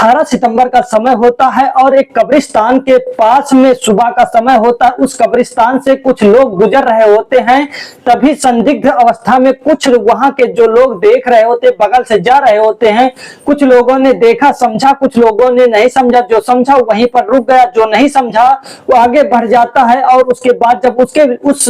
18 सितंबर का समय होता है और एक कब्रिस्तान के पास में सुबह का समय होता है। उस कब्रिस्तान से कुछ लोग गुजर रहे होते हैं, तभी संदिग्ध अवस्था में कुछ वहां के जो लोग देख रहे होते, बगल से जा रहे होते हैं। कुछ लोगों ने देखा समझा, कुछ लोगों ने नहीं समझा। जो समझा वहीं पर रुक गया, जो नहीं समझा वो आगे बढ़ जाता है। और उसके बाद जब उसके उस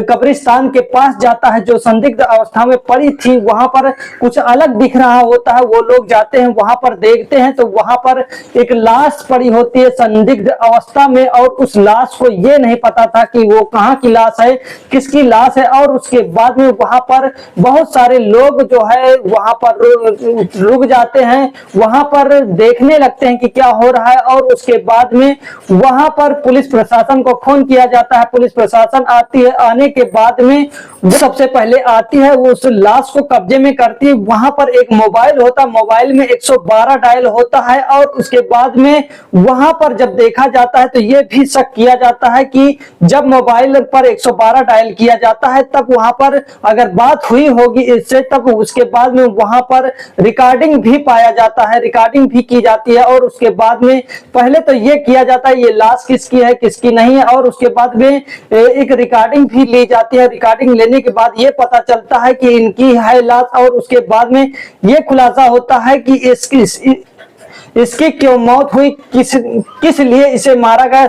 कब्रिस्तान के पास जाता है जो संदिग्ध अवस्था में पड़ी थी, वहां पर कुछ अलग दिख रहा होता है। वो लोग जाते हैं वहां पर, देखते हैं तो वहां पर एक लाश पड़ी होती है संदिग्ध अवस्था में। और उस लाश को ये नहीं पता था कि वो कहाँ की लाश है, किसकी लाश है। और उसके बाद में वहां पर बहुत सारे लोग जो है वहां पर रुक जाते हैं, वहां पर देखने लगते हैं कि क्या हो रहा है। और उसके बाद में वहां पर पुलिस प्रशासन को फोन किया जाता है। पुलिस प्रशासन आती है, आने के बाद में सबसे पहले आती है, वो उस लाश को कब्जे में करती है। वहां पर एक मोबाइल होता है, मोबाइल में 112 डायल होता है। और उसके बाद में वहां पर जब देखा जाता है तो ये भी शक किया जाता है कि जब मोबाइल पर 112 डायल किया जाता है तब वहां पर अगर बात हुई होगी इससे, तब उसके बाद में वहां पर रिकॉर्डिंग भी पाया जाता है, रिकॉर्डिंग भी की जाती है। और उसके बाद में पहले तो ये किया जाता है ये लाश किसकी है किसकी नहीं है। और उसके बाद में एक रिकॉर्डिंग भी ली जाती है। रिकॉर्डिंग लेने के बाद ये पता चलता है कि इनकी है लाश। और उसके बाद में ये खुलासा होता है कि इसकी क्यों मौत हुई, किस लिए इसे मारा गया।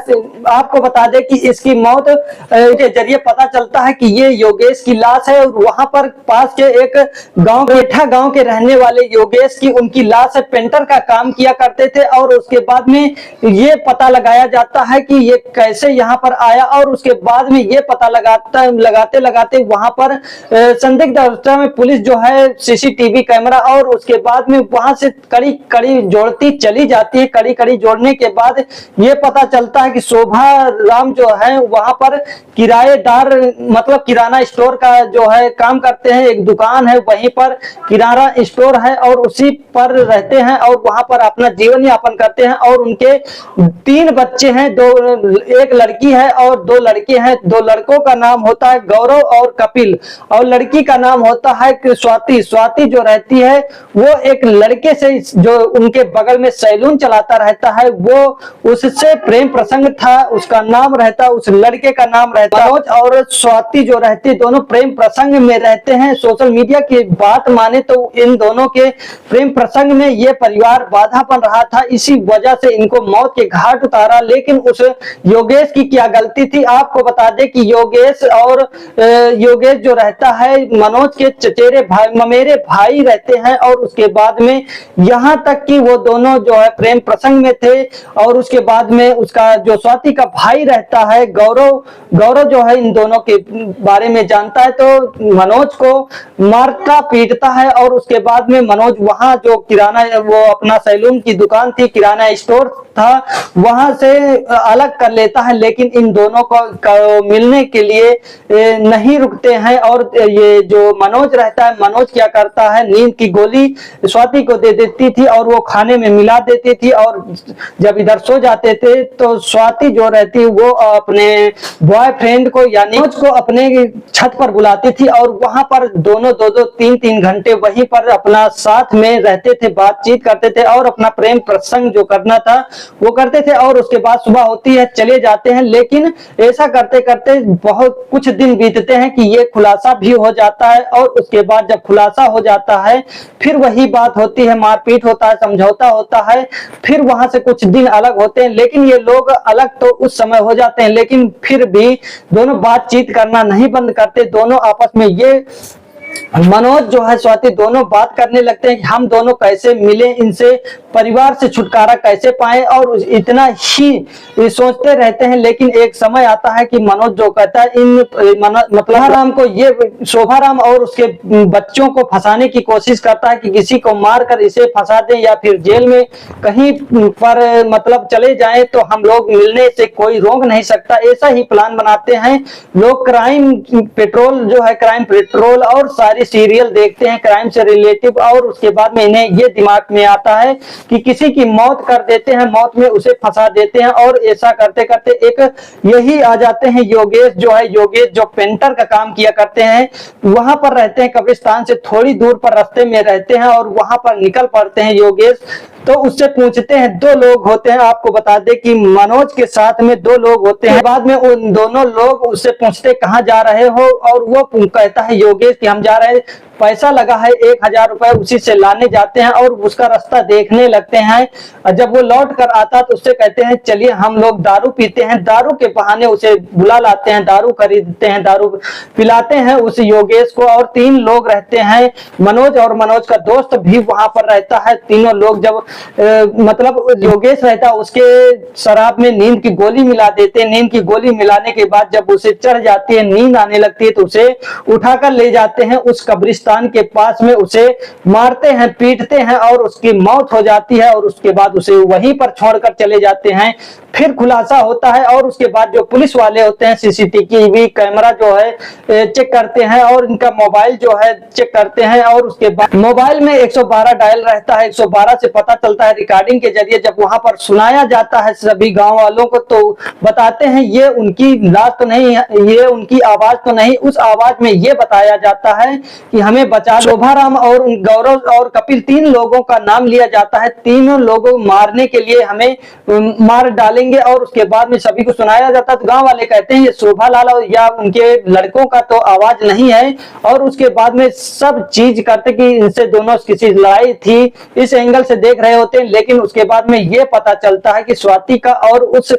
आपको बता दें कि इसकी मौत के जरिए पता चलता है कि ये योगेश की लाश है। और वहां पर पास के एक गांव बेठा गांव के रहने वाले योगेश की उनकी लाश है, पेंटर का काम किया करते थे। और उसके बाद में ये पता लगाया जाता है कि ये कैसे यहाँ पर आया। और उसके बाद में ये पता लगाते लगाते वहां पर संदिग्ध अवस्था में पुलिस जो है सीसीटीवी कैमरा, और उसके बाद में वहां से कड़ी कड़ी जोड़ती चली जाती है। कड़ी कड़ी जोड़ने के बाद ये पता चलता है कि शोभा राम जो है वहां पर किराएदार मतलब किराना स्टोर का जो है काम करते हैं। एक दुकान है वहीं पर किराना स्टोर है और उसी पर रहते हैं और वहां पर अपना जीवन यापन करते हैं। और उनके 3 बच्चे हैं, एक लड़की है और 2 लड़के हैं। 2 लड़कों का नाम होता है गौरव और कपिल, और लड़की का नाम होता है स्वाति। स्वाति जो रहती है वो एक लड़के से जो उनके बगल में सैलून चलाता रहता है, वो उससे प्रेम प्रसंग था। उसका नाम रहता, उस लड़के का नाम रहता मनोज। और स्वाति जो रहती दोनों प्रेम प्रसंग में रहते हैं। सोशल मीडिया की बात माने तो इन दोनों के प्रेम प्रसंग में ये परिवार बाधा बन रहा था, इसी वजह से इनको मौत के घाट उतारा। लेकिन उस योगेश की क्या गलती थी। आपको बता दें कि योगेश जो रहता है मनोज के चचेरे भाई ममेरे भाई रहते हैं। और उसके बाद में यहाँ तक कि वो दोनों जो है प्रेम प्रसंग में थे। और उसके बाद में उसका जो स्वाति का भाई रहता है गौरव जो है इन दोनों के बारे में जानता है, तो मनोज को मारता पीटता है। और उसके बाद में मनोज वहां जो किराना वो अपना सैलून की दुकान थी, किराना स्टोर था, वहां से अलग कर लेता है। लेकिन इन दोनों को मिलने के लिए नहीं रुकते हैं। और ये जो मनोज रहता है, मनोज क्या करता है, नींद की गोली स्वाति को दे देती थी और वो खाने में मिला देती थी। और जब इधर सो जाते थे तो स्वाति जो रहती वो अपने बॉयफ्रेंड को यानी मनोज को अपने छत पर बुलाती थी और वहां पर दोनों 2-2 3-3 घंटे वहीं पर अपना साथ में रहते थे, बातचीत करते थे और अपना प्रेम प्रसंग जो करना था वो करते थे। और उसके बाद सुबह होती है, चले जाते हैं। लेकिन ऐसा करते करते बहुत कुछ दिन बीतते हैं कि ये खुलासा भी हो जाता है। और उसके बाद जब खुलासा हो जाता है फिर वही बात होती है, मारपीट होता है, समझौता होता है। फिर वहां से कुछ दिन अलग होते हैं। लेकिन ये लोग अलग तो उस समय हो जाते हैं, लेकिन फिर भी दोनों बातचीत करना नहीं बंद करते। दोनों आपस में ये मनोज जो है स्वाति दोनों बात करने लगते हैं कि हम दोनों कैसे मिले, इनसे परिवार से छुटकारा कैसे पाए। और इतना ही सोचते रहते हैं। लेकिन एक समय आता है कि मनोज जो कहता है मतलब राम को ये शोभा राम और उसके बच्चों को फंसाने की कोशिश करता है कि किसी को मारकर इसे फंसा दें या फिर जेल में कहीं पर मतलब चले जाएं तो हम लोग मिलने से कोई रोक नहीं सकता। ऐसा ही प्लान बनाते हैं लोग। क्राइम पेट्रोल और सारी सीरियल देखते हैं क्राइम से रिलेटिव। और उसके बाद में इन्हें ये दिमाग में आता है कि किसी की मौत कर देते हैं, मौत में उसे फंसा देते हैं। और ऐसा करते करते एक यही आ जाते हैं योगेश जो पेंटर का काम किया करते हैं, वहां पर रहते हैं, कब्रिस्तान से थोड़ी दूर पर रास्ते में रहते हैं और वहां पर निकल पड़ते हैं योगेश। तो उससे पूछते हैं, दो लोग होते हैं, आपको बता दे कि मनोज के साथ में दो लोग होते हैं। बाद में उन दोनों लोग उससे पूछते कहाँ जा रहे हो, और वो कहता है योगेश कि हम जा रहे हैं, पैसा लगा है 1000 रुपए, उसी से लाने जाते हैं और उसका रास्ता देखने लगते हैं। और जब वो लौट कर आता तो उससे कहते हैं चलिए हम लोग दारू पीते हैं। दारू के बहाने उसे बुला लाते हैं, दारू खरीदते हैं, दारू पिलाते हैं उस योगेश को, और 3 लोग रहते हैं। मनोज और मनोज का दोस्त भी वहां पर रहता है। तीनों लोग जब मतलब योगेश रहता है, उसके शराब में नींद की गोली मिला देते हैं। नींद की गोली मिलाने के बाद जब उसे चढ़ जाती है, नींद आने लगती है, तो उसे उठाकर ले जाते हैं उस कब्रिस्तान के पास में, उसे मारते हैं, पीटते हैं और उसकी मौत हो जाती है। और उसके बाद उसे वहीं पर छोड़कर चले जाते हैं। फिर खुलासा होता है और उसके बाद जो पुलिस वाले होते हैं सीसीटीवी कैमरा जो है चेक करते हैं और इनका मोबाइल जो है चेक करते हैं। और उसके बाद मोबाइल में 112 डायल रहता है। 112 से पता चलता है रिकॉर्डिंग के जरिए, जब वहां पर सुनाया जाता है सभी गांव वालों को, तो बताते हैं ये उनकी लाश तो नहीं, ये उनकी आवाज तो नहीं। उस आवाज में ये बताया जाता है कि हमें बचा। शोभाराम और गौरव और कपिल 3 लोगों का नाम लिया जाता है। तीनों लोगों को मारने के लिए हमें मार डालेंगे। और उसके बाद में सभी को सुनाया जाता है। तो गांव वाले कहते हैं ये शोभालाल या उनके लड़कों का तो आवाज नहीं है। और उसके बाद में सब चीज करते कि इनसे दोनों किसी लड़ाई थी, इस एंगल से देख रहे होते हैं। लेकिन उसके बाद में ये पता चलता है कि स्वाति का और उस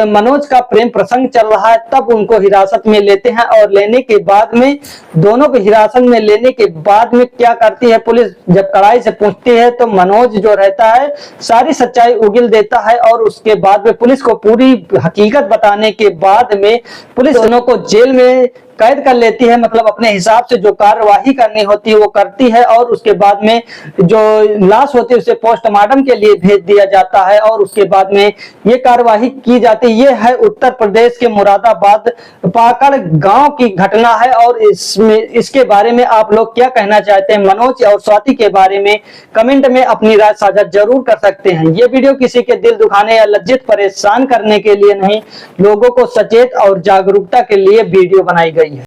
मनोज का प्रेम प्रसंग चल रहा है। तब उनको हिरासत में लेते हैं और लेने के बाद में दोनों को हिरासत में लेने के बाद में क्या करती है पुलिस, जब कड़ाई से पूछती है तो मनोज जो रहता है सारी सच्चाई उगल देता है। और उसके बाद में पुलिस को पूरी हकीकत बताने के बाद में पुलिस दोनों को जेल में कैद कर लेती है। मतलब अपने हिसाब से जो कार्यवाही करनी होती है वो करती है। और उसके बाद में जो लाश होती है उसे पोस्टमार्टम के लिए भेज दिया जाता है। और उसके बाद में ये कार्यवाही की जाती है। ये है उत्तर प्रदेश के मुरादाबाद पाकड़ गांव की घटना है। और इसके बारे में आप लोग क्या कहना चाहते हैं मनोज और स्वाति के बारे में, कमेंट में अपनी राय साझा जरूर कर सकते हैं। ये वीडियो किसी के दिल दुखाने या लज्जित परेशान करने के लिए नहीं, लोगों को सचेत और जागरूकता के लिए वीडियो बनाई गई।